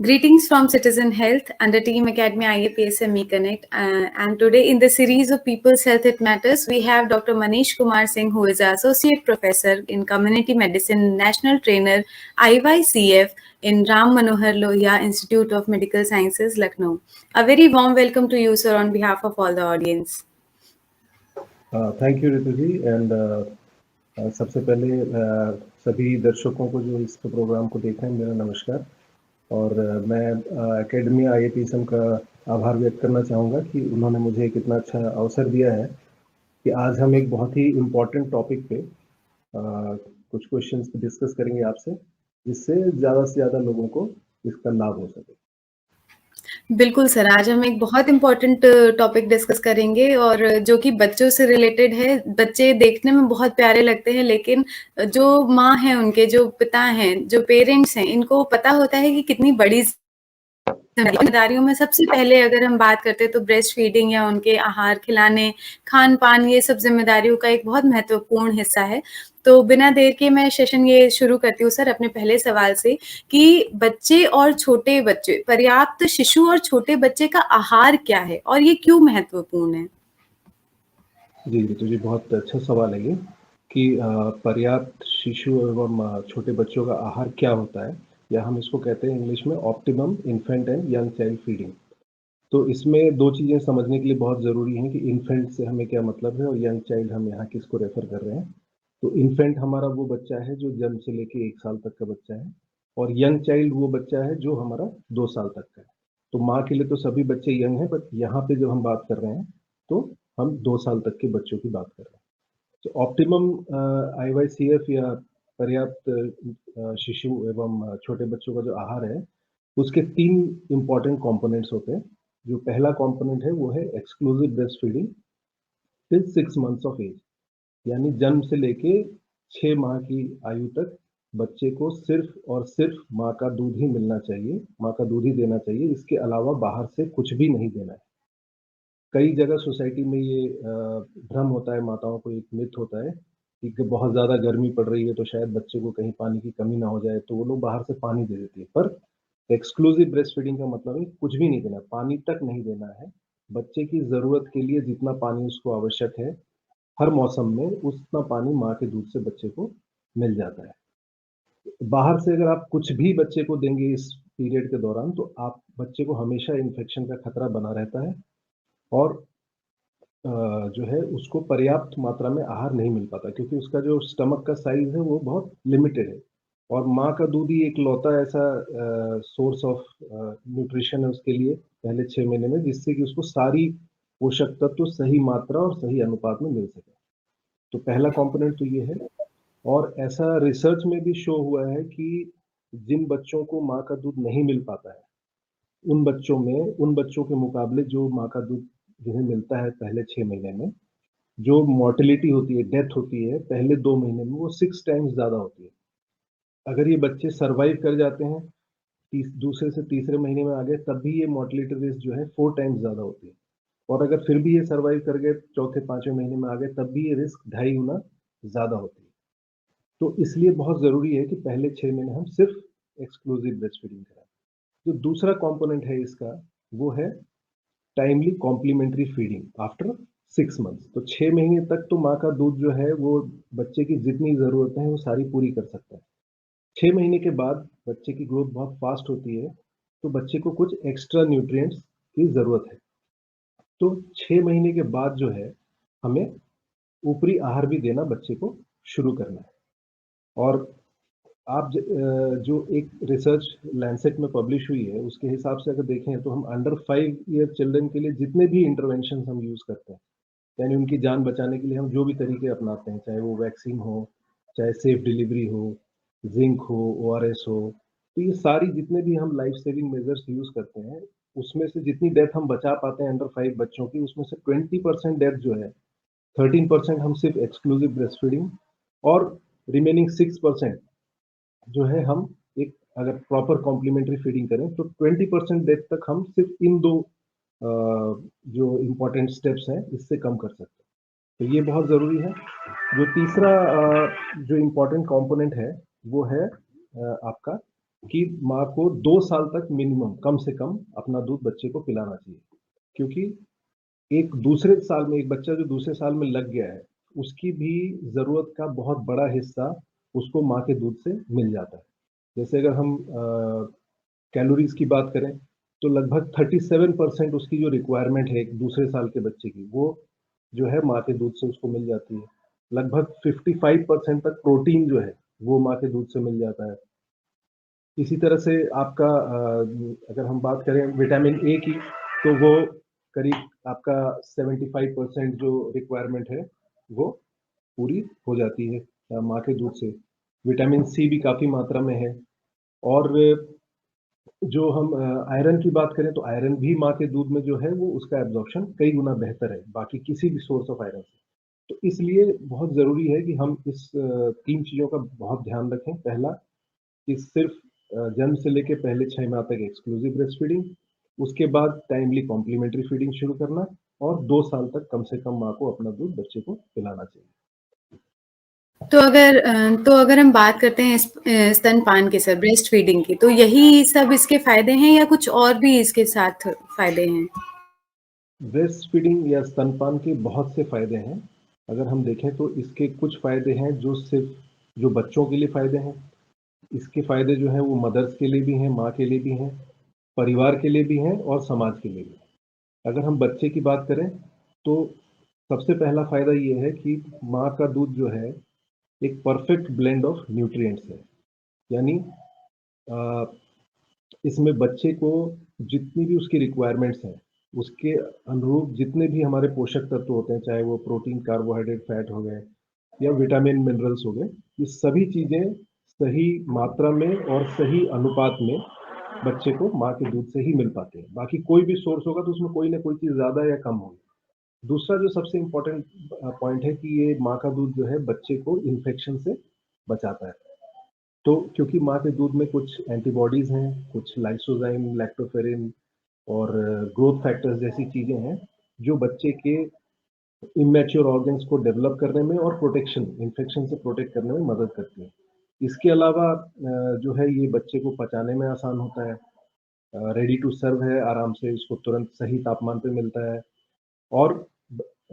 Greetings from Citizen Health and the Team Academy IAPSME Connect. And today in the series of People's Health It Matters, we have Dr. Manish Kumar Singh, who is an Associate Professor in Community Medicine, National Trainer, IYCF in Ram Manohar Lohia Institute of Medical Sciences, Lucknow. A very warm welcome to you, sir, on behalf of all the audience. Thank you Ritu ji and सबसे पहले सभी दर्शकों को जो इस programme को देख रहे हैं मेरा नमस्कार और मैं एकेडमी IAPSM का आभार व्यक्त करना चाहूँगा कि उन्होंने मुझे एक इतना अच्छा अवसर दिया है कि आज हम एक बहुत ही इम्पोर्टेंट टॉपिक पे कुछ क्वेश्चंस डिस्कस करेंगे आपसे जिससे ज़्यादा से ज़्यादा लोगों को इसका लाभ हो सके। बिल्कुल सर, आज हम एक बहुत इम्पोर्टेंट टॉपिक डिस्कस करेंगे और जो कि बच्चों से रिलेटेड है। बच्चे देखने में बहुत प्यारे लगते हैं, लेकिन जो माँ है, उनके जो पिता हैं, जो पेरेंट्स हैं, इनको पता होता है कि कितनी बड़ी जिम्मेदारियों में सबसे पहले अगर हम बात करते हैं तो ब्रेस्ट फीडिंग या उनके आहार खिलाने, खान पान, ये सब जिम्मेदारियों का एक बहुत महत्वपूर्ण हिस्सा है। तो बिना देर के मैं सेशन ये शुरू करती हूँ सर अपने पहले सवाल से कि बच्चे और छोटे बच्चे, पर्याप्त शिशु और छोटे बच्चे का आहार क्या है और ये क्यों महत्वपूर्ण है? जी ऋतु जी, बहुत अच्छा सवाल है ये कि पर्याप्त शिशु एवं छोटे बच्चों का आहार क्या होता है, या हम इसको कहते हैं इंग्लिश में optimum infant and young child feeding. तो इसमें दो चीज़ें समझने के लिए बहुत ज़रूरी हैं कि इन्फेंट से हमें क्या मतलब है और यंग चाइल्ड हम यहाँ किसको रेफर कर रहे हैं। तो इन्फेंट हमारा वो बच्चा है जो जन्म से लेके 1 साल तक का बच्चा है और यंग चाइल्ड वो बच्चा है जो हमारा 2 साल तक का है। तो माँ के लिए तो सभी बच्चे यंग हैं, बट यहाँ पे जब हम बात कर रहे हैं तो हम 2 साल तक के बच्चों की बात कर रहे हैं। तो ऑप्टिमम IYCF या पर्याप्त शिशु एवं छोटे बच्चों का जो आहार है उसके 3 इम्पॉर्टेंट कंपोनेंट्स होते हैं। जो पहला कंपोनेंट है वो है exclusive breast feeding till 6 months of age, यानी जन्म से लेके 6 माह की आयु तक बच्चे को सिर्फ और सिर्फ माँ का दूध ही मिलना चाहिए, माँ का दूध ही देना चाहिए, इसके अलावा बाहर से कुछ भी नहीं देना है। कई जगह सोसाइटी में ये भ्रम होता है, माताओं को एक मिथ होता है कि बहुत ज़्यादा गर्मी पड़ रही है तो शायद बच्चे को कहीं पानी की कमी ना हो जाए, तो वो लोग बाहर से पानी दे देती है। पर एक्सक्लूसिव ब्रेस्ट फीडिंग का मतलब है कुछ भी नहीं देना, पानी तक नहीं देना है। बच्चे की ज़रूरत के लिए जितना पानी उसको आवश्यक है हर मौसम में उतना पानी माँ के दूध से बच्चे को मिल जाता है। बाहर से अगर आप कुछ भी बच्चे को देंगे इस पीरियड के दौरान तो आप बच्चे को हमेशा इन्फेक्शन का खतरा बना रहता है और जो है उसको पर्याप्त मात्रा में आहार नहीं मिल पाता क्योंकि उसका जो स्टमक का साइज है वो बहुत लिमिटेड है और माँ का दूध ही एक लौता ऐसा सोर्स ऑफ न्यूट्रिशन है उसके लिए पहले 6 महीने में, जिससे कि उसको सारी पोषक तत्व सही मात्रा और सही अनुपात में मिल सके। तो पहला कंपोनेंट तो ये है। और ऐसा रिसर्च में भी शो हुआ है कि जिन बच्चों को माँ का दूध नहीं मिल पाता है उन बच्चों के मुकाबले जो माँ का दूध जिन्हें मिलता है पहले 6 महीने में, जो मोर्टेलिटी होती है, डेथ होती है पहले 2 महीने में, वो 6 टाइम्स ज़्यादा होती है। अगर ये बच्चे सर्वाइव कर जाते हैं दूसरे से तीसरे महीने में आ गए तब भी ये मोर्टेलिटी रेट जो है 4 टाइम्स ज़्यादा होती है। और अगर फिर भी ये सर्वाइव कर गए चौथे पांचवें महीने में आ गए तब भी ये रिस्क 2.5 गुना ज़्यादा होती है। तो इसलिए बहुत ज़रूरी है कि पहले 6 महीने हम सिर्फ एक्सक्लूसिव ब्रेस्ट फीडिंग कराएं। जो दूसरा कंपोनेंट है इसका वो है timely complementary feeding after 6 months. तो 6 महीने तक तो माँ का दूध जो है वो बच्चे की जितनी ज़रूरतें हैं वो सारी पूरी कर सकता है। 6 महीने के बाद बच्चे की ग्रोथ बहुत फास्ट होती है तो बच्चे को कुछ एक्स्ट्रा न्यूट्रिएंट्स की ज़रूरत है। तो 6 महीने के बाद जो है हमें ऊपरी आहार भी देना बच्चे को शुरू करना है। और आप जो एक रिसर्च लैंसेट में पब्लिश हुई है उसके हिसाब से अगर देखें तो हम अंडर 5 ईयर चिल्ड्रन के लिए जितने भी इंटरवेंशन हम यूज़ करते हैं, यानी उनकी जान बचाने के लिए हम जो भी तरीके अपनाते हैं, चाहे वो वैक्सीन हो, चाहे सेफ डिलीवरी हो, जिंक हो, ORS हो, तो ये सारी जितने भी हम लाइफ सेविंग मेजर्स यूज़ करते हैं उसमें से जितनी डेथ हम बचा पाते हैं अंडर 5 बच्चों की, उसमें से 20% डेथ जो है, 13% हम सिर्फ एक्सक्लूसिव ब्रेस्ट फीडिंग और रिमेनिंग 6% जो है हम एक अगर प्रॉपर कॉम्प्लीमेंट्री फीडिंग करें तो 20% डेथ तक हम सिर्फ इन दो जो इम्पोर्टेंट स्टेप्स हैं इससे कम कर सकते हैं। तो ये बहुत ज़रूरी है। जो तीसरा जो इम्पोर्टेंट कंपोनेंट है वो है आपका कि माँ को 2 साल तक मिनिमम कम से कम अपना दूध बच्चे को पिलाना चाहिए। क्योंकि एक दूसरे साल में एक बच्चा जो दूसरे साल में लग गया है, उसकी भी ज़रूरत का बहुत बड़ा हिस्सा उसको माँ के दूध से मिल जाता है। जैसे अगर हम कैलोरीज़ की बात करें, तो लगभग 37% उसकी जो रिक्वायरमेंट है एक दूसरे साल के बच्चे की, वो जो है माँ के दूध से उसको मिल जाती है। लगभग 55% तक प्रोटीन जो है, वो माँ के दूध से मिल जाता है। इसी तरह से आपका अगर हम बात करें विटामिन ए की, तो वो करीब आपका 75% जो रिक्वायरमेंट है, वो पूरी हो जाती है माँ के दूध से। विटामिन सी भी काफ़ी मात्रा में है और जो हम आयरन की बात करें, तो आयरन भी माँ के दूध में जो है, वो उसका एब्ज़ॉर्प्शन कई गुना बेहतर है, बाकी किसी भी सोर्स ऑफ आयरन से। तो इसलिए बहुत ज़रूरी है कि हम इस 3 चीज़ों का बहुत ध्यान रखें। पहला कि सिर्फ जन्म से लेके पहले 6 माह तक एक्सक्लूसिव ब्रेस्ट फीडिंग, उसके बाद टाइमली कॉम्प्लीमेंट्री फीडिंग शुरू करना और 2 साल तक कम से कम माँ को अपना दूध बच्चे को पिलाना चाहिए। तो अगर हम बात करते हैं स्तनपान की सर, ब्रेस्ट फीडिंग की, तो यही सब इसके फ़ायदे हैं या कुछ और भी इसके साथ फ़ायदे हैं? ब्रेस्ट फीडिंग या स्तनपान के बहुत से फ़ायदे हैं। अगर हम देखें तो इसके कुछ फ़ायदे हैं जो सिर्फ़ जो बच्चों के लिए फ़ायदे हैं। इसके फ़ायदे जो हैं वो मदर्स के लिए भी हैं, माँ के लिए भी हैं, परिवार के लिए भी हैं और समाज के लिए भी। अगर हम बच्चे की बात करें, तो सबसे पहला फ़ायदा ये है कि माँ का दूध जो है, एक परफेक्ट ब्लेंड ऑफ न्यूट्रिएंट्स है। यानी अ, इसमें बच्चे को जितनी भी उसकी रिक्वायरमेंट्स हैं, उसके अनुरूप जितने भी हमारे पोषक तत्व होते हैं, चाहे वो प्रोटीन, कार्बोहाइड्रेट, फैट हो गए या विटामिन, मिनरल्स हो गए, ये सभी चीज़ें सही मात्रा में और सही अनुपात में बच्चे को माँ के दूध से ही मिल पाते हैं। बाकी कोई भी सोर्स होगा तो उसमें कोई ना कोई चीज़ ज़्यादा या कम होगी। दूसरा जो सबसे इम्पोर्टेंट पॉइंट है कि ये माँ का दूध जो है बच्चे को इन्फेक्शन से बचाता है। तो क्योंकि माँ के दूध में कुछ एंटीबॉडीज़ हैं, कुछ लाइसोज़ाइम, लैक्टोफेरिन और ग्रोथ फैक्टर्स जैसी चीज़ें हैं, जो बच्चे के इमैच्योर ऑर्गन्स को डेवलप करने में और प्रोटेक्शन, इन्फेक्शन से प्रोटेक्ट करने में मदद करती हैं। इसके अलावा जो है ये बच्चे को पचाने में आसान होता है, रेडी टू सर्व है, आराम से इसको तुरंत सही तापमान पे मिलता है और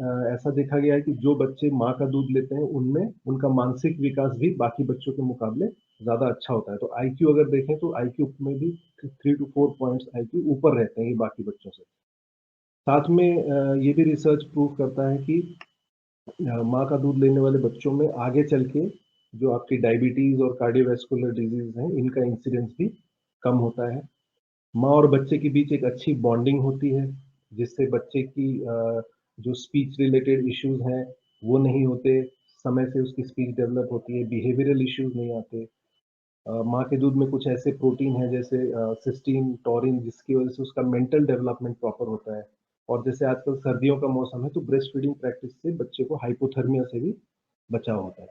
ऐसा देखा गया है कि जो बच्चे माँ का दूध लेते हैं, उनमें उनका मानसिक विकास भी बाकी बच्चों के मुकाबले ज़्यादा अच्छा होता है। तो आईक्यू अगर देखें तो आईक्यू में भी 3 टू 4 पॉइंट्स आईक्यू ऊपर रहते हैं ये बाकी बच्चों से। साथ में ये भी रिसर्च प्रूव करता है कि माँ का दूध लेने वाले बच्चों में आगे चल के जो आपकी डायबिटीज़ और कार्डियोवैस्कुलर डिज़ीज़ हैं, इनका इंसिडेंस भी कम होता है। माँ और बच्चे के बीच एक अच्छी बॉन्डिंग होती है, जिससे बच्चे की जो स्पीच रिलेटेड इश्यूज़ हैं, वो नहीं होते, समय से उसकी स्पीच डेवलप होती है, बिहेवियरल इश्यूज़ नहीं आते। माँ के दूध में कुछ ऐसे प्रोटीन हैं जैसे सिस्टीन, टॉरिन जिसकी वज़ह से उसका मेंटल डेवलपमेंट प्रॉपर होता है और जैसे आजकल सर्दियों का मौसम है, तो ब्रेस्ट फीडिंग प्रैक्टिस से बच्चे को हाइपोथर्मिया से भी बचाव होता है।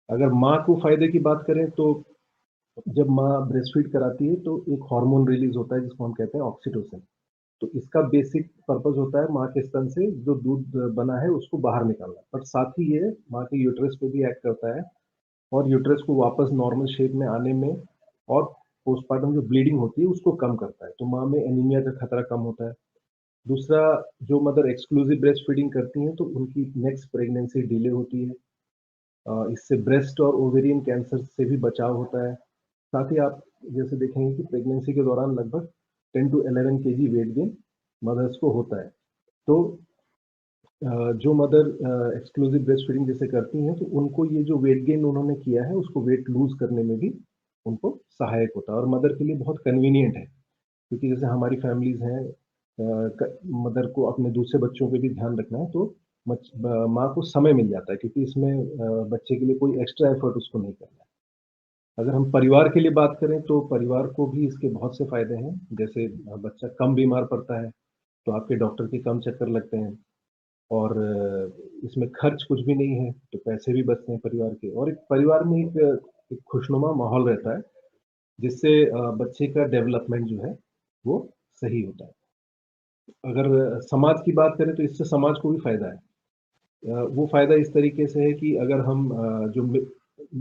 अगर माँ को फ़ायदे की बात करें तो जब माँ ब्रेस्ट फीड कराती है तो एक हार्मोन रिलीज़ होता है जिसको हम कहते हैं ऑक्सीटोसिन। तो इसका बेसिक पर्पस होता है माँ के स्तन से जो दूध बना है उसको बाहर निकालना। बट साथ ही ये माँ के यूटेरस पे भी एक्ट करता है और यूटेरस को वापस नॉर्मल शेप में आने में और पोस्टपार्टम जो ब्लीडिंग होती है उसको कम करता है। तो माँ में एनीमिया का खतरा कम होता है। दूसरा, जो मदर एक्सक्लूसिव ब्रेस्ट फीडिंग करती हैं तो उनकी नेक्स्ट प्रेगनेंसी डिले होती है। इससे ब्रेस्ट और ओवेरियन कैंसर से भी बचाव होता है। साथ ही आप जैसे देखेंगे कि प्रेगनेंसी के दौरान लगभग 10 to 11 KG weight gain mothers को होता है। तो जो मदर एक्सक्लूसिव ब्रेस्ट फीडिंग जैसे करती हैं, तो उनको ये जो वेट गेन उन्होंने किया है, उसको वेट लूज़ करने में भी उनको सहायक होता है और मदर के लिए बहुत कन्वीनिएंट है। क्योंकि जैसे हमारी फैमिलीज़ हैं मदर को अपने दूसरे बच्चों पे भी ध्यान रखना है, तो माँ को समय मिल जाता है क्योंकि इसमें बच्चे के लिए कोई एक्स्ट्रा एफर्ट उसको नहीं करना है। अगर हम परिवार के लिए बात करें, तो परिवार को भी इसके बहुत से फ़ायदे हैं। जैसे बच्चा कम बीमार पड़ता है, तो आपके डॉक्टर के कम चक्कर लगते हैं और इसमें खर्च कुछ भी नहीं है, तो पैसे भी बचते हैं परिवार के और एक परिवार में एक खुशनुमा माहौल रहता है, जिससे बच्चे का डेवलपमेंट जो है, वो सही होता है। अगर समाज की बात करें, तो इससे समाज को भी फ़ायदा है। वो फ़ायदा इस तरीके से है कि अगर हम जो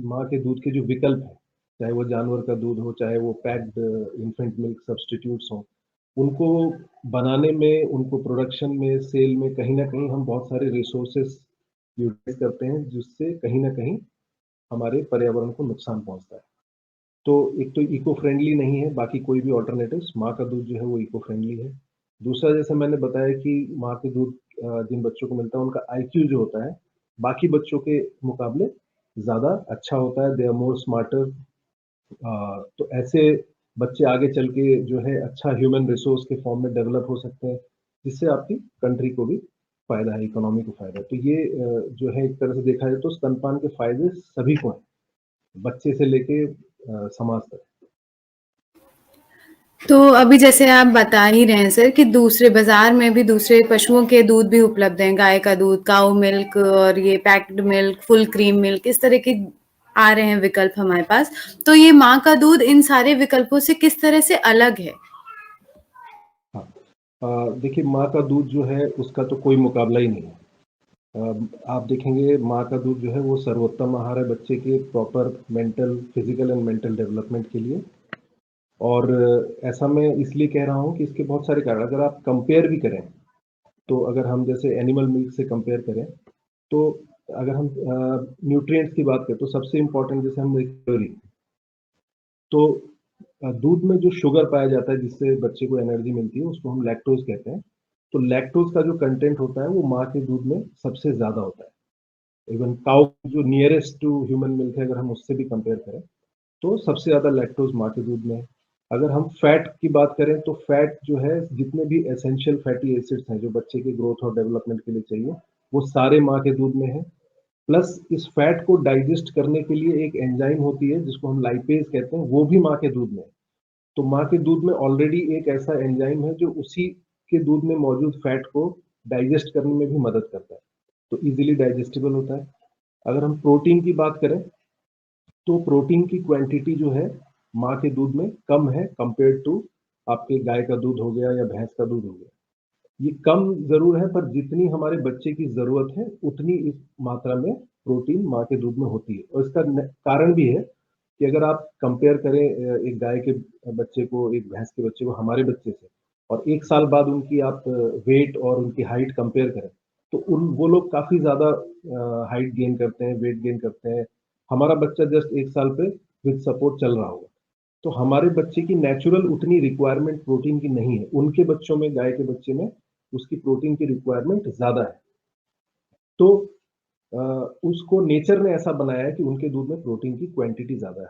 माँ के दूध के जो विकल्प हैं, चाहे वो जानवर का दूध हो, चाहे वो पैक्ड इन्फेंट मिल्क सब्स्टिट्यूट्स हों, उनको बनाने में, उनको प्रोडक्शन में, सेल में कहीं न कहीं हम बहुत सारे रिसोर्सेज़ यूटिलाइज़ करते हैं, जिससे कहीं न कहीं हमारे पर्यावरण को नुकसान पहुँचता है। तो एक तो इको फ्रेंडली नहीं है, बाकी कोई भी अल्टरनेटिव्स, माँ का दूध जो है वो इको फ्रेंडली है। दूसरा, जैसे मैंने बताया कि माँ के दूध जिन बच्चों को मिलता है उनका आईक्यू जो होता है, बाकी बच्चों के मुकाबले ज़्यादा अच्छा होता है, दे आर मोर स्मार्टर। तो ऐसे बच्चे आगे चल के जो है अच्छा ह्यूमन रिसोर्स के फॉर्म में डेवलप हो सकते हैं, जिससे आपकी कंट्री को भी फ़ायदा है, इकोनॉमी को फ़ायदा है। तो ये जो है एक तरह से देखा जाए तो स्तनपान के फ़ायदे सभी को हैं, बच्चे से लेके समाज तक। तो अभी जैसे आप बता ही रहे हैं सर कि दूसरे बाज़ार में भी दूसरे पशुओं के दूध भी उपलब्ध हैं, गाय का दूध, काऊ मिल्क और ये packed milk, full cream milk, इस तरह के आ रहे हैं विकल्प हमारे पास। तो ये माँ का दूध इन सारे विकल्पों से किस तरह से अलग है? हाँ। देखिए, माँ का दूध जो है उसका तो कोई मुकाबला ही नहीं है। आप देखेंगे माँ का दूध जो है वो सर्वोत्तम आहार है बच्चे के proper mental, physical and mental development के लिए। और ऐसा मैं इसलिए कह रहा हूँ कि इसके बहुत सारे कारण, अगर आप कंपेयर भी करें, तो अगर हम जैसे एनिमल मिल्क से कंपेयर करें, तो अगर हम न्यूट्रिएंट्स की बात करें तो सबसे इम्पोर्टेंट जैसे हम कैलोरी, तो दूध में जो शुगर पाया जाता है जिससे बच्चे को एनर्जी मिलती है उसको हम लैक्टोज़ कहते हैं। तो लैक्टोज़ का जो कंटेंट होता है वो माँ के दूध में सबसे ज़्यादा होता है। इवन काऊ जो नियरेस्ट टू ह्यूमन मिल्क है, अगर हम उससे भी कंपेयर करें, तो सबसे ज़्यादा लैक्टोज़ माँ के दूध में है। अगर हम फैट की बात करें तो फैट जो है, जितने भी एसेंशियल फैटी एसिड्स हैं जो बच्चे के ग्रोथ और डेवलपमेंट के लिए चाहिए, वो सारे माँ के दूध में हैं। प्लस इस फैट को डाइजेस्ट करने के लिए एक एंजाइम होती है जिसको हम लाइपेज कहते हैं, वो भी माँ के दूध में है। तो माँ के दूध में ऑलरेडी एक ऐसा एंजाइम है जो उसी के दूध में मौजूद फैट को डाइजेस्ट करने में भी मदद करता है, तो इजीली डाइजेस्टेबल होता है। अगर हम प्रोटीन की बात करें, तो प्रोटीन की क्वांटिटी जो है माँ के दूध में कम है कंपेयर टू आपके गाय का दूध हो गया या भैंस का दूध हो गया। ये कम ज़रूर है, पर जितनी हमारे बच्चे की ज़रूरत है उतनी इस मात्रा में प्रोटीन माँ के दूध में होती है। और इसका कारण भी है कि अगर आप कंपेयर करें एक गाय के बच्चे को, एक भैंस के बच्चे को हमारे बच्चे से, और 1 साल बाद उनकी आप वेट और उनकी हाइट कंपेयर करें, तो उन वो लोग काफ़ी ज़्यादा हाइट गेन करते हैं, वेट गेन करते हैं। हमारा बच्चा जस्ट 1 साल पे विद सपोर्ट चल रहा होगा। तो हमारे बच्चे की नेचुरल उतनी रिक्वायरमेंट प्रोटीन की नहीं है। उनके बच्चों में, गाय के बच्चे में उसकी प्रोटीन की रिक्वायरमेंट ज़्यादा है। तो अ, उसको नेचर ने ऐसा बनाया है कि उनके दूध में प्रोटीन की क्वांटिटी ज़्यादा है।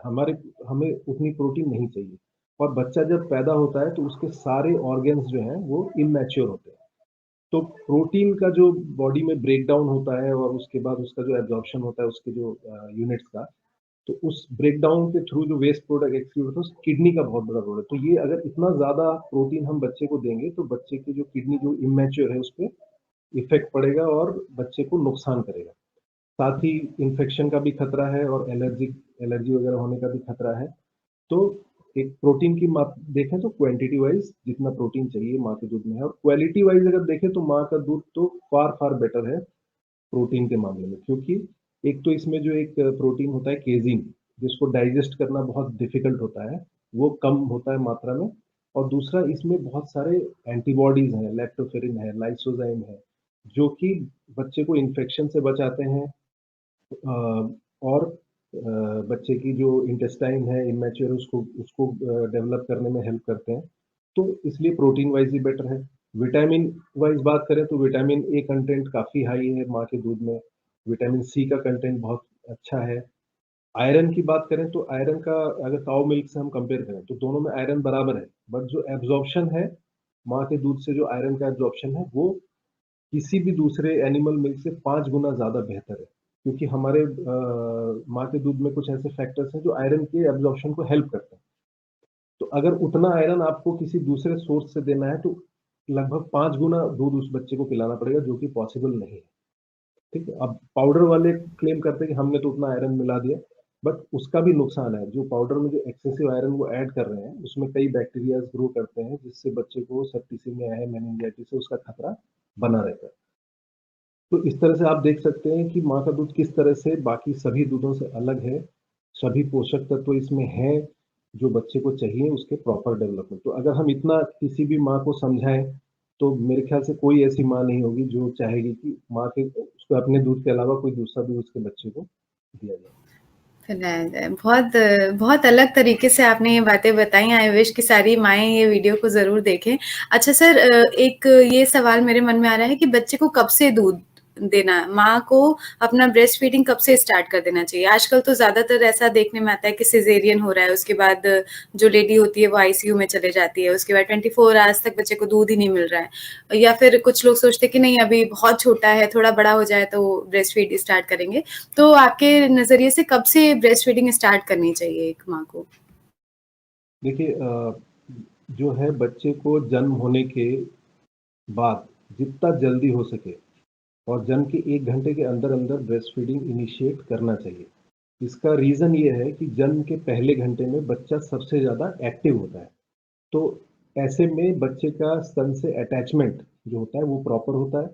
हमें उतनी प्रोटीन नहीं चाहिए। और बच्चा जब पैदा होता है तो उसके सारे ऑर्गन्स जो हैं वो इमैच्योर होते हैं। तो प्रोटीन का जो बॉडी में ब्रेकडाउन होता है और उसके बाद उसका जो एब्ज़ॉर्प्शन होता है उसके जो यूनिट्स का, तो उस ब्रेकडाउन के थ्रू जो वेस्ट प्रोडक्ट एक्सक्रीट होता है, उस किडनी का बहुत बड़ा रोल है। तो ये अगर इतना ज़्यादा प्रोटीन हम बच्चे को देंगे, तो बच्चे की जो किडनी जो इमैच्योर है, उसपे इफ़ेक्ट पड़ेगा और बच्चे को नुकसान करेगा। साथ ही इन्फेक्शन का भी खतरा है और एलर्जी वगैरह होने का भी खतरा है। तो एक प्रोटीन की माप देखें तो क्वांटिटी वाइज़ जितना प्रोटीन चाहिए माँ के दूध में है, और क्वालिटी वाइज़ अगर देखें तो माँ का दूध तो फ़ार बेटर है प्रोटीन के मामले में, क्योंकि एक तो इसमें जो एक प्रोटीन होता है केज़ीन, जिसको डाइजेस्ट करना बहुत डिफ़िकल्ट होता है, वो कम होता है मात्रा में। और दूसरा, इसमें बहुत सारे एंटीबॉडीज़ हैं, लैक्टोफेरिन है, लाइसोज़ाइम है, जो कि बच्चे को इन्फेक्शन से बचाते हैं। और बच्चे की जो इंटेस्टाइन है इमैच्योर, उसको उसको डेवलप करने में हेल्प करते हैं। तो इसलिए प्रोटीन वाइज़ ही बेटर है। विटामिन वाइज़ बात करें तो विटामिन ए कंटेंट काफ़ी हाई है माँ के दूध में। विटामिन सी का कंटेंट बहुत अच्छा है। आयरन की बात करें तो आयरन का, अगर काऊ मिल्क से हम कंपेयर करें तो दोनों में आयरन बराबर है। बट जो एब्ज़ॉर्प्शन है, माँ के दूध से जो आयरन का एब्ज़ॉर्प्शन है वो किसी भी दूसरे एनिमल मिल्क से 5 गुना ज़्यादा बेहतर है। क्योंकि हमारे माँ के दूध में कुछ ऐसे फैक्टर्स हैं जो आयरन के एब्ज़ॉर्प्शन को हेल्प करते हैं। तो अगर उतना आयरन आपको किसी दूसरे सोर्स से देना है, तो लगभग 5 गुना दूध उस बच्चे को पिलाना पड़ेगा, जो कि पॉसिबल नहीं है। ठीक है? अब पाउडर वाले क्लेम करते हैं कि हमने तो उतना आयरन मिला दिया, बट उसका भी नुकसान है। जो पाउडर में जो एक्सेसिव आयरन वो ऐड कर रहे हैं, उसमें कई बैक्टीरियाज़ ग्रो करते हैं, जिससे बच्चे को सेप्टिसिमिया है, मेनिंजाइटिस है, उसका खतरा बना रहता है। तो इस तरह से आप देख सकते हैं कि माँ का दूध किस तरह से बाकी सभी दूधों से अलग है, सभी पोषक तत्व इसमें हैं, जो बच्चे को चाहिए उसके प्रॉपर डेवलपमेंट। तो अगर हम इतना किसी भी माँ को समझाएँ, तो मेरे ख्याल से कोई ऐसी माँ नहीं होगी जो चाहेगी कि माँ के उसको अपने दूध के अलावा कोई दूसरा दूध उसके बच्चे को दिया जाए। पिलाया जाए। बहुत बहुत अलग तरीके से आपने ये बातें बताई। आई विश कि सारी माएँ ये वीडियो को ज़रूर देखें। अच्छा सर, एक ये सवाल मेरे मन में आ रहा है कि बच्चे को कब से दूध देना, माँ को अपना ब्रेस्ट फीडिंग कब से स्टार्ट कर देना चाहिए? आजकल तो ज़्यादातर ऐसा देखने में आता है कि सिज़ेरियन हो रहा है, उसके बाद जो लेडी होती है वो आईसीयू में चले जाती है, उसके बाद 24 आवर्स तक बच्चे को दूध ही नहीं मिल रहा है। या फिर कुछ लोग सोचते हैं कि नहीं अभी बहुत छोटा है, थोड़ा बड़ा हो जाए तो ब्रेस्ट फीड स्टार्ट करेंगे। तो आपके नज़रिए से कब से ब्रेस्ट फीडिंग स्टार्ट करनी चाहिए एक माँ को? देखिए जो है बच्चे को जन्म होने के बाद जितना जल्दी हो सके और जन्म के 1 घंटे के अंदर-अंदर ब्रेस्ट फीडिंग इनिशिएट करना चाहिए। इसका रीज़न ये है कि जन्म के पहले घंटे में बच्चा सबसे ज़्यादा एक्टिव होता है। तो ऐसे में बच्चे का स्तन से अटैचमेंट जो होता है वो प्रॉपर होता है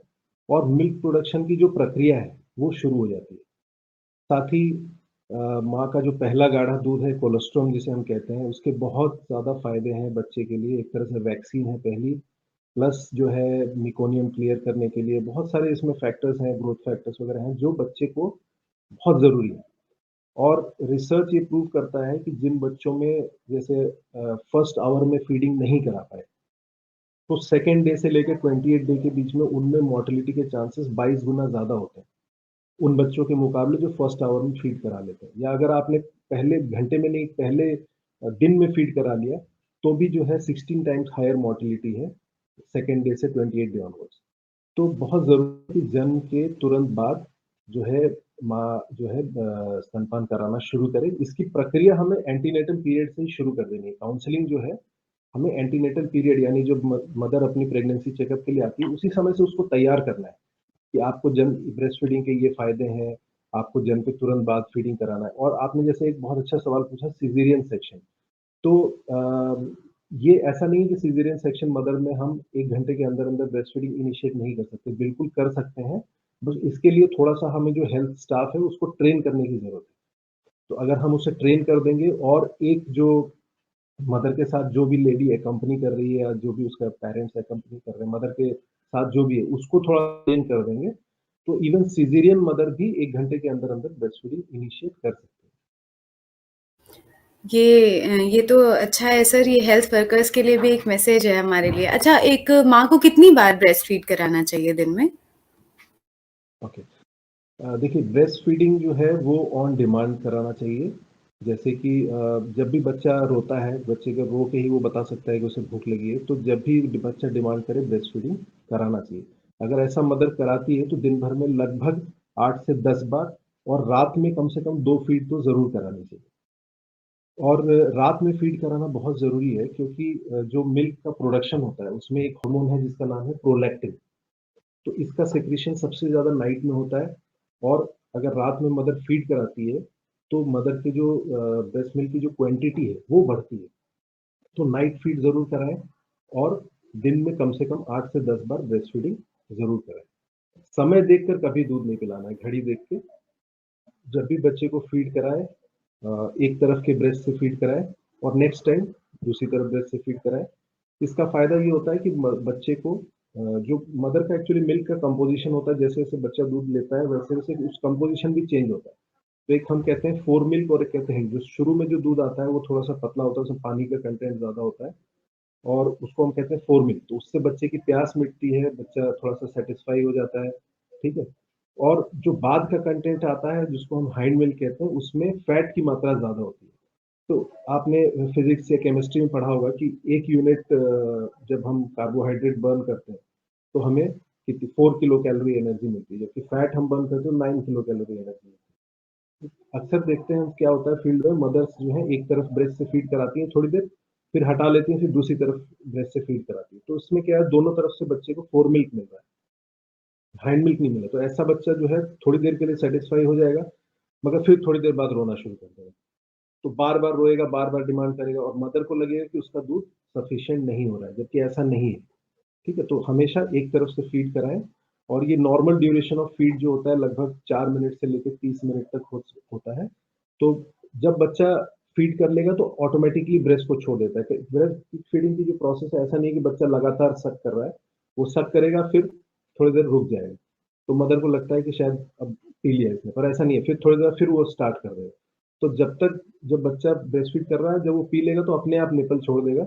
और मिल्क प्रोडक्शन की जो प्रक्रिया है, वो शुरू हो जाती है। साथ ही माँ का जो पहला गाढ़ा दूध है कोलोस्ट्रॉम जिसे हम कहते हैं, उसके बहुत ज़्यादा फ़ायदे हैं बच्चे के लिए। एक तरह से वैक्सीन है पहली, प्लस जो है मेकोनियम क्लियर करने के लिए बहुत सारे इसमें फैक्टर्स हैं, ग्रोथ फैक्टर्स वगैरह हैं, जो बच्चे को बहुत ज़रूरी है। और रिसर्च ये प्रूव करता है कि जिन बच्चों में जैसे फर्स्ट आवर में फीडिंग नहीं करा पाए, तो सेकंड डे से लेकर 28 डे के बीच में उनमें मोर्टेलिटी के चांसेस 22 गुना ज़्यादा होते हैं, उन बच्चों के मुकाबले जो फर्स्ट आवर में फीड करा लेते हैं। या अगर आपने पहले घंटे में नहीं, पहले दिन में फीड करा लिया, तो भी जो है 16 टाइम्स हायर मोर्टेलिटी है, सेकंड डे से 28 डे ऑनवर्ड्स। तो बहुत ज़रूरी है कि जन्म के तुरंत बाद जो है माँ जो है स्तनपान कराना शुरू करे। इसकी प्रक्रिया हमें एंटीनेटल पीरियड से ही शुरू कर देनी है। काउंसलिंग जो है, हमें एंटीनेटल पीरियड यानी जब मदर अपनी प्रेगनेंसी चेकअप के लिए आती है, उसी समय से उसको तैयार करना है कि आपको जन्म ब्रेस्ट फीडिंग के ये फ़ायदे हैं, आपको जन्म के तुरंत बाद फीडिंग कराना है। और आपने जैसे एक बहुत अच्छा सवाल पूछा सिज़ेरियन सेक्शन। तो ये ऐसा नहीं है कि सिज़ेरियन सेक्शन मदर में हम 1 घंटे के अंदर-अंदर ब्रेस्ट फीडिंग इनिशिएट नहीं कर सकते, बिल्कुल कर सकते हैं। बस इसके लिए थोड़ा-सा हमें जो हेल्थ स्टाफ है उसको ट्रेन करने की ज़रूरत है। तो अगर हम उसे ट्रेन कर देंगे और एक जो मदर के साथ जो भी लेडी एक्कम्पनी कर रही है या जो भी उसका पेरेंट्स एक्कम्पनी कर रहे हैं, मदर के साथ जो भी है, उसको थोड़ा ट्रेन कर देंगे, तो इवन सिज़ेरियन मदर भी 1 घंटे के अंदर-अंदर ब्रेस्ट फीडिंग इनिशिएट कर सकती है। ये तो अच्छा है सर, ये हेल्थ वर्कर्स के लिए भी एक मैसेज है हमारे लिए। अच्छा, एक माँ को कितनी बार ब्रेस्ट फीड कराना चाहिए दिन में? ओके। देखिए ब्रेस्ट फीडिंग जो है वो ऑन डिमांड कराना चाहिए। जैसे कि जब भी बच्चा रोता है, बच्चे को रो के ही वो बता सकता है कि उसे भूख लगी है, तो जब भी बच्चा डिमांड करे ब्रेस्ट फीडिंग कराना चाहिए। अगर ऐसा मदर कराती है तो दिन भर में लगभग 8 से 10 बार और रात में कम से कम 2 फीड तो ज़रूर करानी चाहिए। और रात में फीड कराना बहुत ज़रूरी है क्योंकि जो मिल्क का प्रोडक्शन होता है उसमें एक हार्मोन है जिसका नाम है प्रोलैक्टिन। तो इसका सेक्रेशन सबसे ज़्यादा नाइट में होता है और अगर रात में मदर फीड कराती है, तो मदर के जो ब्रेस्ट मिल्क की जो क्वांटिटी है, वो बढ़ती है। तो नाइट फीड ज़रूर कराएँ और दिन में कम से कम 8 से 10 बार ब्रेस्ट फीडिंग ज़रूर कराएँ। समय देखकर कभी दूध नहीं पिलाना है, घड़ी देख के। जब भी बच्चे को फीड कराएँ एक तरफ के ब्रेस्ट से फीड कराएँ और नेक्स्ट टाइम दूसरी तरफ ब्रेस्ट से फीड कराएँ। इसका फ़ायदा ये होता है कि बच्चे को जो मदर का एक्चुअली मिल्क का कंपोज़िशन होता है, जैसे-जैसे बच्चा दूध लेता है, वैसे-वैसे उस कंपोज़िशन भी चेंज होता है। तो एक हम कहते हैं फ़ोर मिल्क और एक कहते हैं जो शुरू में जो दूध आता है, वो थोड़ा-सा पतला होता है, उसमें पानी का कंटेंट ज़्यादा होता है और उसको हम कहते हैं फ़ोर मिल्क। तो उससे बच्चे की प्यास मिटती है, बच्चा थोड़ा-सा सैटिस्फाई हो जाता है, ठीक है? और जो बाद का कंटेंट आता है, जिसको हम हाइंड मिल्क कहते हैं, उसमें फैट की मात्रा ज़्यादा होती है। तो आपने फिज़िक्स या केमिस्ट्री में पढ़ा होगा कि 1 यूनिट जब हम कार्बोहाइड्रेट बर्न करते हैं, तो हमें कितनी 4 किलो कैलोरी एनर्जी मिलती है, जबकि फैट हम बर्न करते हैं तो 9 किलो कैलोरी एनर्जी मिलती है। अक्सर देखते हैं क्या होता है फील्ड में मदर्स जो है एक तरफ ब्रेस्ट से फीड कराती हैं थोड़ी देर, फिर हटा लेती हैं, फिर दूसरी तरफ ब्रेस्ट से फीड कराती हैं। तो उसमें क्या है दोनों तरफ से बच्चे को 4 मिल्क मिल रहा है, हैंड मिल्क नहीं मिला। तो ऐसा बच्चा जो है थोड़ी देर के लिए सैटिस्फाई हो जाएगा, मगर फिर थोड़ी देर बाद रोना शुरू कर देगा। तो बार-बार रोएगा, बार-बार डिमांड करेगा और मदर को लगेगा कि उसका दूध सफिशिएंट नहीं हो रहा है, जबकि ऐसा नहीं है, ठीक है? तो हमेशा एक तरफ से फीड कराएँ और ये नॉर्मल ड्यूरेशन ऑफ फीड जो होता है लगभग 4 मिनट से लेके 30 मिनट तक होता है। तो जब बच्चा फीड कर लेगा तो ऑटोमेटिकली ब्रेस्ट को छोड़ देता है। ब्रेस्ट फीडिंग की जो प्रोसेस है, ऐसा नहीं है कि बच्चा लगातार सक कर रहा है, वो सक करेगा फिर थोड़ी देर रुक जाएगा। तो मदर को लगता है कि शायद अब पी लिया इसने, पर ऐसा नहीं है, फिर थोड़ी देर फिर वो स्टार्ट कर देगा। तो जब बच्चा ब्रेस्ट फीड कर रहा है, जब वो पी लेगा तो अपने आप निपल छोड़ देगा,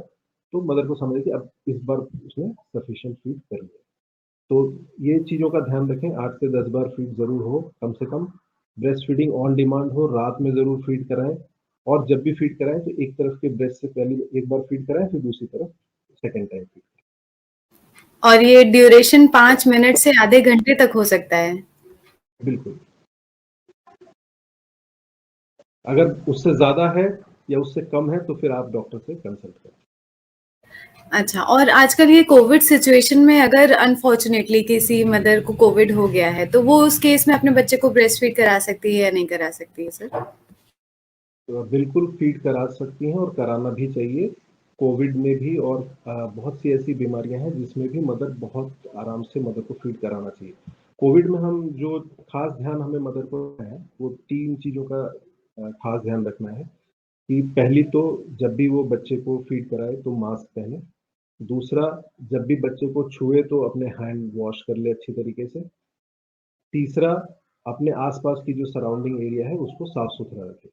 तो मदर को समझ है कि अब इस बार उसने सफिशिएंट फीड कर लिया। तो ये चीज़ों का ध्यान रखें, 8 से 10 बार फीड ज़रूर हो, कम से कम। ब्रेस्ट फीडिंग ऑन डिमांड हो, रात में ज़रूर फीड कराएँ, और जब भी फीड कराएँ तो एक तरफ के ब्रेस्ट से पहले एक बार फीड कराएँ, फिर दूसरी तरफ सेकंड टाइम फीड। और ये ड्यूरेशन 5 मिनट से आधे घंटे तक हो सकता है? बिल्कुल। अगर उससे ज़्यादा है या उससे कम है तो फिर आप डॉक्टर से कंसल्ट करें। अच्छा, और आजकल ये कोविड सिचुएशन में अगर अनफॉर्चुनेटली किसी मदर को कोविड हो गया है, तो वो उस केस में अपने बच्चे को ब्रेस्ट फीड करा सकती है या नहीं करा सकती है सर? तो बिल्कुल फीड करा सकती हैं और कराना भी चाहिए। कोविड में भी, और बहुत सी ऐसी बीमारियां हैं जिसमें भी मदर बहुत आराम से मदर को फीड कराना चाहिए। कोविड में हम जो खास ध्यान हमें मदर को रखना है, वो 3 चीज़ों का खास ध्यान रखना है कि पहली तो जब भी वो बच्चे को फीड कराए तो मास्क पहने। दूसरा, जब भी बच्चे को छुए तो अपने हैंड वॉश कर ले अच्छी तरीके से। तीसरा, अपने आस-पास की जो सराउंडिंग एरिया है उसको साफ-सुथरा रखें।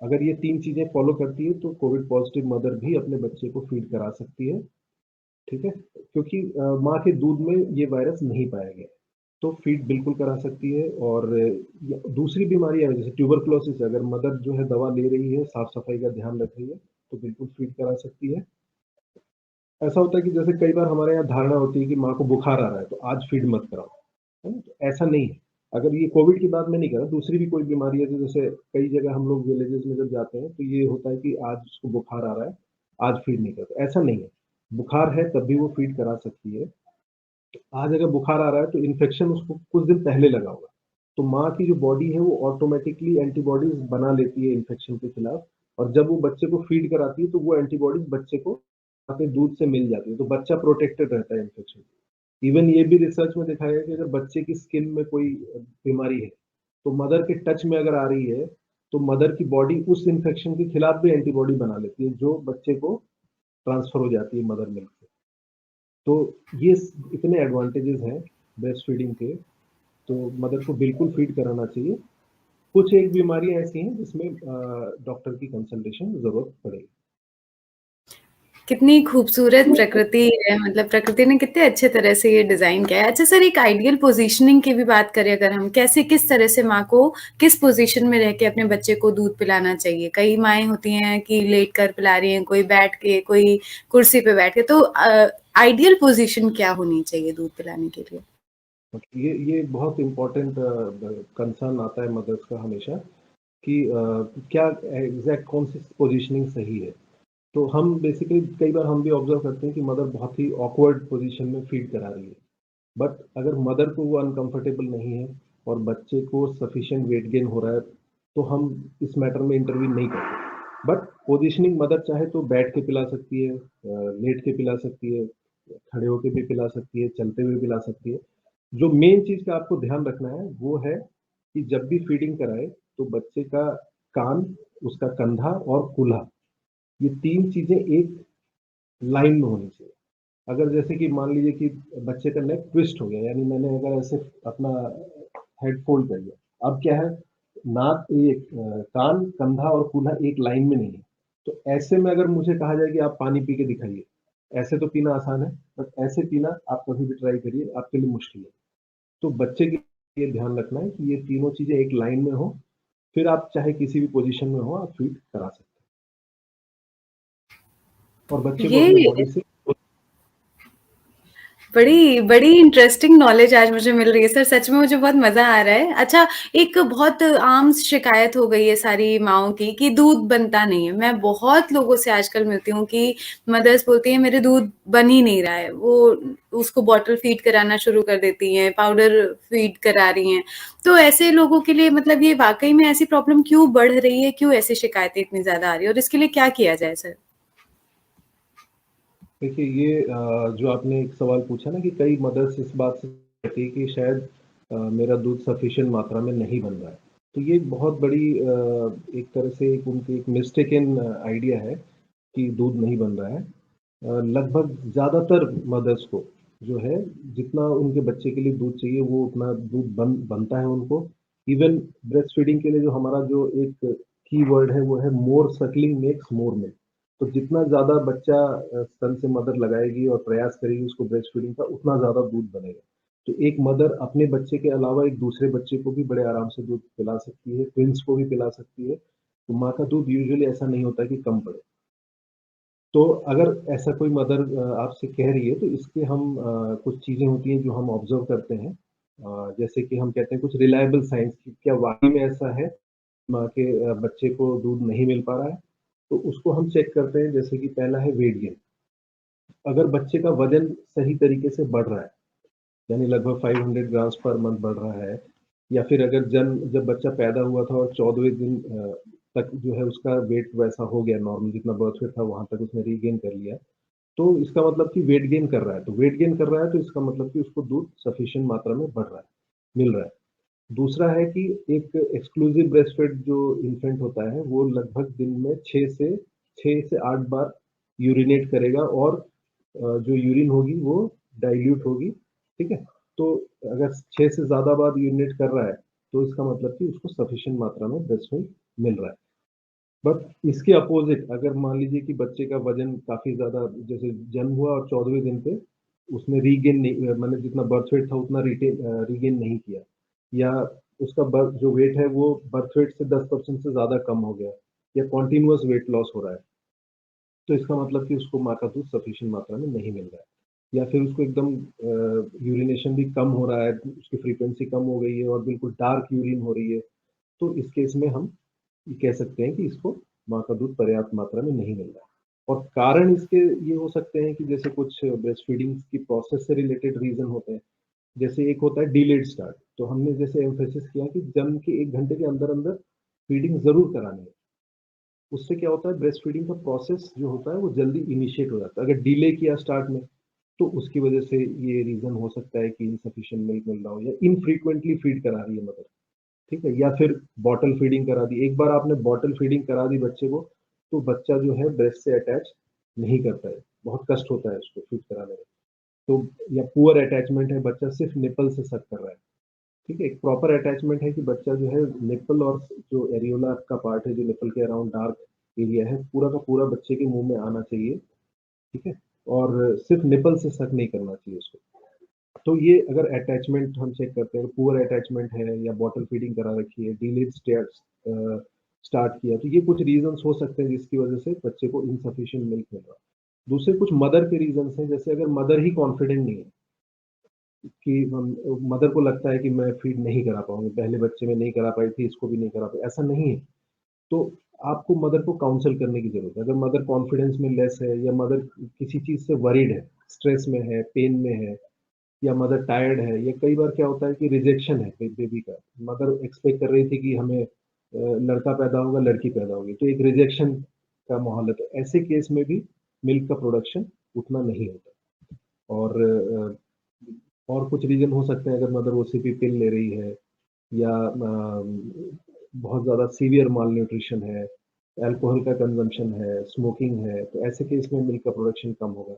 अगर ये 3 चीज़ें फ़ॉलो करती है तो कोविड पॉज़िटिव मदर भी अपने बच्चे को फ़ीड करा सकती है, ठीक है? क्योंकि माँ के दूध में ये वायरस नहीं पाया गया है, तो फ़ीड बिल्कुल करा सकती है। और दूसरी बीमारियाँ हैं जैसे ट्यूबरकुलोसिस, अगर मदर जो है दवा ले रही है, साफ-सफाई का ध्यान रख रही है, तो बिल्कुल फ़ीड करा सकती है। ऐसा होता है कि जैसे कई बार हमारे यहाँ धारणा होती है कि माँ को बुखार आ रहा है, तो आज फ़ीड मत कराओ, है ना? तो ऐसा नहीं है। अगर ये कोविड की बात मैं नहीं कर रहा, दूसरी भी कोई बीमारी है, तो जैसे कई जगह हम लोग विलेजेस में जब जाते हैं, तो ये होता है कि आज उसको बुखार आ रहा है, आज फ़ीड नहीं करते, ऐसा नहीं है। बुखार है तब भी वो फ़ीड करा सकती है। आज अगर बुखार आ रहा है तो इन्फेक्शन उसको कुछ दिन पहले लगा होगा, तो माँ की जो बॉडी है वो ऑटोमेटिकली एंटीबॉडीज़ बना लेती है इन्फेक्शन के खिलाफ, और जब वो बच्चे को फ़ीड कराती है, तो वो एंटीबॉडीज़ बच्चे को अपने दूध से मिल जाती है, तो बच्चा प्रोटेक्टेड रहता है इन्फेक्शन से। इवन ये भी रिसर्च में देखा गया है कि अगर बच्चे की स्किन में कोई बीमारी है, तो मदर के टच में अगर आ रही है, तो मदर की बॉडी उस इन्फेक्शन के खिलाफ भी एंटीबॉडी बना लेती है, जो बच्चे को ट्रांसफ़र हो जाती है मदर मिल्क से। तो ये इतने एडवांटेजेस हैं ब्रेस्ट फीडिंग के, तो मदर को बिल्कुल फीड कराना चाहिए। कुछ एक बीमारियाँ ऐसी हैं जिसमें डॉक्टर की कंसल्टेशन ज़रूरत पड़ेगी। कितनी खूबसूरत प्रकृति है, मतलब प्रकृति ने कितने अच्छे तरह से ये डिज़ाइन किया है। अच्छा सर, एक आइडियल पोज़ीशनिंग की भी बात करें अगर हम, कैसे किस तरह से माँ को किस पोज़ीशन में रह के अपने बच्चे को दूध पिलाना चाहिए? कई माएँ होती हैं कि लेट कर पिला रही हैं, कोई बैठ के, कोई कुर्सी पे बैठ के, तो आइडियल पोज़ीशन क्या होनी चाहिए दूध पिलाने के लिए? ये बहुत इम्पोर्टेंट कंसर्न आता है मदर्स का हमेशा कि क्या एग्ज़ैक्ट कौन-सी पोज़ीशनिंग सही है। तो हम बेसिकली कई बार हम भी ऑब्ज़र्व करते हैं कि मदर बहुत ही ऑकवर्ड पोज़ीशन में फ़ीड करा रही है। बट अगर मदर को वो अनकंफर्टेबल नहीं है और बच्चे को सफिशिएंट वेट गेन हो रहा है, तो हम इस मैटर में इंटरवीन नहीं करते। बट पोजीशनिंग मदर चाहे तो बैठ के पिला सकती है, लेट के पिला सकती है, खड़े होके भी पिला सकती है, चलते हुए पिला सकती है। जो मेन चीज़ का आपको ध्यान रखना है वो है कि जब भी फीडिंग कराए तो बच्चे का कान, उसका कंधा और कूल्हा, ये 3 चीज़ें एक लाइन में होनी चाहिए। अगर जैसे कि मान लीजिए कि बच्चे का नेक ट्विस्ट हो गया, यानी मैंने अगर ऐसे अपना हेड फोल्ड कर दिया, अब क्या है, नाक, ये कान, कंधा और कूल्हा एक लाइन में नहीं है। तो ऐसे में अगर मुझे कहा जाए कि आप पानी पी के दिखाइए, ऐसे तो पीना आसान है, बट ऐसे पीना आप कभी भी ट्राई करिए, आपके लिए मुश्किल है। तो बच्चे के लिए ध्यान रखना है कि ये तीनों चीज़ें एक लाइन में हो, फिर आप चाहे किसी भी पोज़ीशन में हो, आप फीड करा सकते हैं, और बच्चे को अपने ये बॉडी से। बड़ी बड़ी इंटरेस्टिंग नॉलेज आज मुझे मिल रही है सर, सच में मुझे बहुत मज़ा आ रहा है। अच्छा, एक बहुत आम शिकायत हो गई है सारी माँओं की कि दूध बनता नहीं है। मैं बहुत लोगों से आजकल मिलती हूँ कि मदर्स बोलती हैं मेरे दूध बन ही नहीं रहा है। वो उसको बॉटल फीड कराना शुरू कर देती हैं, पाउडर फीड करा रही हैं। तो ऐसे लोगों के लिए मतलब ये वाक़ई में ऐसी प्रॉब्लम क्यों बढ़ रही है? क्यों ऐसी शिकायतें इतनी ज़्यादा आ रही है और इसके लिए क्या किया जाए सर? देखिए, ये जो आपने एक सवाल पूछा ना कि कई मदर्स इस बात से कहती है कि शायद मेरा दूध सफिशिएंट मात्रा में नहीं बन रहा है। तो ये बहुत बड़ी एक तरह से उनकी एक मिस्टेकन आइडिया है कि दूध नहीं बन रहा है। लगभग ज़्यादातर मदर्स को जो है, जितना उनके बच्चे के लिए दूध चाहिए, वो उतना दूध बनता है उनको। इवन ब्रेस्ट फीडिंग के लिए जो हमारा जो एक कीवर्ड है, वो है मोर सकलिंग मेक्स मोर मिल्क। तो जितना ज़्यादा बच्चा स्तन से मदर लगाएगी और प्रयास करेगी उसको ब्रेस्ट फीडिंग का, उतना ज़्यादा दूध बनेगा। तो एक मदर अपने बच्चे के अलावा एक दूसरे बच्चे को भी बड़े आराम से दूध पिला सकती है, ट्विन्स को भी पिला सकती है। तो माँ का दूध यूजुअली ऐसा नहीं होता कि कम पड़े। तो अगर ऐसा कोई मदर आपसे कह रही है, तो इसके हम कुछ चीज़ें होती हैं जो हम ऑब्ज़र्व करते हैं। जैसे कि हम कहते हैं कुछ रिलायबल साइंस कि क्या वाक़ई में ऐसा है, माँ के बच्चे को दूध नहीं मिल पा रहा है? तो उसको हम चेक करते हैं, जैसे कि पहला है वेट गेन। अगर बच्चे का वज़न सही तरीके से बढ़ रहा है, यानी लगभग 500 ग्राम्स पर मंथ बढ़ रहा है, या फिर अगर जब बच्चा पैदा हुआ था और 14वें दिन तक जो है उसका वेट वैसा हो गया नॉर्मल, जितना बर्थ वेट था वहाँ तक उसने रीगेन कर लिया, तो इसका मतलब कि वेट गेन कर रहा है। तो वेट गेन कर रहा है तो इसका मतलब कि उसको दूध सफिशिएंट मात्रा में बढ़ रहा है, मिल रहा है। दूसरा है कि एक एक्सक्लूसिव ब्रेस्ट फीड जो इन्फेंट होता है, वो लगभग दिन में 6 से 8 बार यूरिनेट करेगा, और जो यूरिन होगी वो डाइल्यूट होगी, ठीक है? तो अगर 6 से ज़्यादा बार यूरिनेट कर रहा है, तो इसका मतलब कि उसको सफिशिएंट मात्रा में ब्रेस्ट मिल्क मिल रहा है। बट इसके अपोज़िट अगर मान लीजिए कि बच्चे का वज़न काफ़ी ज़्यादा, जैसे जन्म हुआ और 14वें दिन पे उसने रीगेन नहीं, मतलब जितना बर्थ वेट था उतना रीगेन नहीं किया, या उसका जो वेट है वो बर्थ वेट से 10% से ज़्यादा कम हो गया, या कॉन्टिन्यूअस वेट लॉस हो रहा है, तो इसका मतलब कि उसको माँ का दूध सफिशिएंट मात्रा में नहीं मिल रहा है। या फिर उसको एकदम यूरिनेशन भी कम हो रहा है, उसकी फ्रीक्वेंसी कम हो गई है और बिल्कुल डार्क यूरिन हो रही है, तो इस केस में हम ये कह सकते हैं कि इसको माँ का दूध पर्याप्त मात्रा में नहीं मिल रहा है। और कारण इसके ये हो सकते हैं कि जैसे कुछ ब्रेस्ट फीडिंग की प्रोसेस से रिलेटेड रीज़न होते हैं। जैसे एक होता है डिलेड स्टार्ट, तो हमने जैसे एम्फेसिस किया कि जन्म के 1 घंटे के अंदर-अंदर फीडिंग ज़रूर करानी है। उससे क्या होता है, ब्रेस्ट फीडिंग का प्रोसेस जो होता है वो जल्दी इनिशिएट हो जाता है। अगर डिले किया स्टार्ट में, तो उसकी वजह से ये रीज़न हो सकता है कि इनसफिशिएंट मिल्क मिल रहा हो, या इनफ्रीक्वेंटली फीड करा रही है मदर। ठीक है? या फिर बॉटल फीडिंग करा दी। एक बार आपने बॉटल फीडिंग करा दी बच्चे को, तो बच्चा जो है ब्रेस्ट से अटैच नहीं करता है। बहुत कष्ट होता है उसको फीड कराने में। तो या पुअर अटैचमेंट है, बच्चा सिर्फ़ निप्पल से सक कर रहा है। ठीक है? एक प्रॉपर अटैचमेंट है कि बच्चा जो है निप्पल और जो एरियोला का पार्ट है, जो निप्पल के अराउंड डार्क एरिया है, पूरा का पूरा बच्चे के मुँह में आना चाहिए। ठीक है? और सिर्फ़ निप्पल से सक नहीं करना चाहिए उसको। तो ये अगर अटैचमेंट हम चेक करते हैं, पुअर अटैचमेंट है या बॉटल फीडिंग करा रखी है, डिलेड स्टार्ट किया, तो ये कुछ रीज़न्स हो सकते हैं जिसकी वज़ह से बच्चे को इनसफिशिएंट मिल्क मिल रहा है। दूसरे कुछ मदर के रीज़न्स हैं, जैसे अगर मदर ही कॉन्फिडेंट नहीं है कि मदर को लगता है कि मैं फीड नहीं करा पाऊँगी, पहले बच्चे में नहीं करा पाई थी, इसको भी नहीं करा पाई, ऐसा नहीं है। तो आपको मदर को काउंसल करने की ज़रूरत है। अगर मदर कॉन्फिडेंस में लेस है, या मदर किसी चीज़ से वरीड है, स्ट्रेस में है, पेन में है, या मदर टायर्ड है, या कई बार क्या होता है कि रिजेक्शन है बेबी का। मदर एक्सपेक्ट कर रही थी कि हमें लड़का पैदा होगा, लड़की पैदा होगी, तो एक रिजेक्शन का माहौल है। तो ऐसे केस में भी मिल्क का प्रोडक्शन उतना नहीं होता। और और कुछ रीज़न हो सकते हैं, अगर मदर ओसीपी पिल ले रही है, या बहुत ज़्यादा सीवियर मालन्यूट्रिशन है, अल्कोहल का कंज़म्पशन है, स्मोकिंग है, तो ऐसे केस में मिल्क का प्रोडक्शन कम होगा।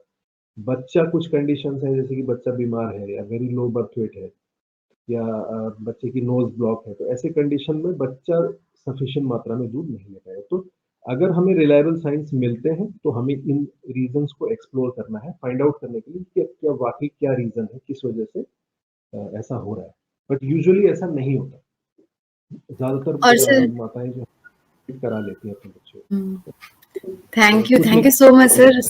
बच्चा कुछ कंडीशंस हैं, जैसे कि बच्चा बीमार है, या वेरी लो बर्थ वेट है, या बच्चे की नोज़ ब्लॉक है, तो ऐसे कंडीशन में बच्चा सफिशिएंट मात्रा में दूध नहीं ले पाएगा। तो अगर हमें रिलायबल साइंस मिलते हैं, तो हमें इन रीज़न्स को एक्सप्लोर करना है, फाइंड आउट करने के लिए कि क्या वाक़ई क्या रीज़न है, किस वजह से ऐसा हो रहा है। बट यूजुअली ऐसा नहीं होता। ज़्यादातर और सर माताएँ जो हैं, करा लेती हैं अपने बच्चों हुँ, को। कुछ thank you so much sir.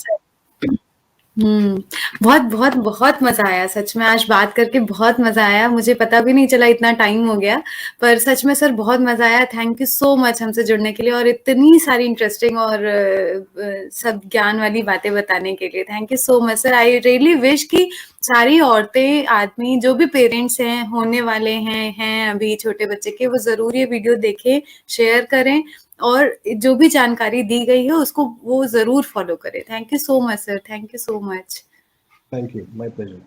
हुँ, बहुत बहुत मज़ा आया सच में, आज बात करके बहुत मज़ा आया। मुझे पता भी नहीं चला इतना टाइम हो गया, पर सच में सर बहुत मज़ा आया। थैंक यू सो मच हमसे जुड़ने के लिए और इतनी सारी इंटरेस्टिंग और सब ज्ञान वाली बातें बताने के लिए। Thank you so much sir. I really wish कि सारी औरतें, आदमी, जो भी पेरेंट्स हैं, होने वाले हैं अभी छोटे बच्चे के, वो ज़रूर ये वीडियो देखें, शेयर करें और जो भी जानकारी दी गई है उसको वो ज़रूर फ़ॉलो करें। Thank you so much sir, thank you so much. Thank you, my pleasure.